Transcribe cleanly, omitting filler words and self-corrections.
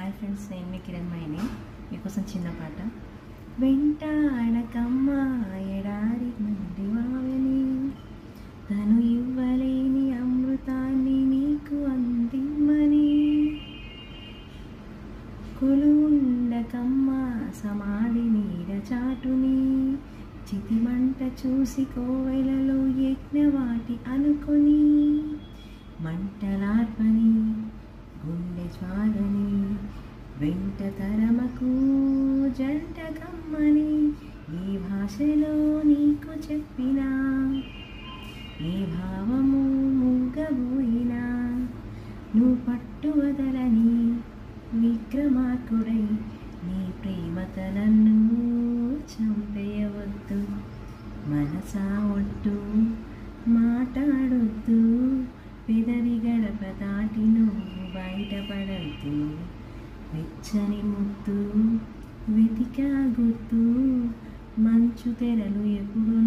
Hi friends, నేను మీ కిరణ్ మైని. మీకోసం చిన్న పాట. వెంటాడకమ్మ ఎడారి నుండి వావని, తను ఇవ్వలేని అమృతాన్ని నీకు అందిమ్మని. కొలువుండకమ్మ సమాధి నీడ చాటుని, చితిమంట చూసి కోవెలలో యజ్ఞవాటి అనుకొని. మంటలార్పని గుండె జ్వాలని, వెంట తరమకు జంట కమ్మని. ఈ భాషలో నీకు చెప్పినా, ఏ భావము ముగ్గబోయినా, నువ్వు పట్టు వదలని విక్రమార్కుడై, నీ ప్రేమత నన్ను చంపేయవద్దు. మనసా ఒట్టు మాట్లాడొద్దు, పెదవి గడప దాటి నువ్వు బయటపడద్దు. వెచ్చని ముద్దు వెతికా గుర్తు, మంచు తెరలు ఎప్పుడు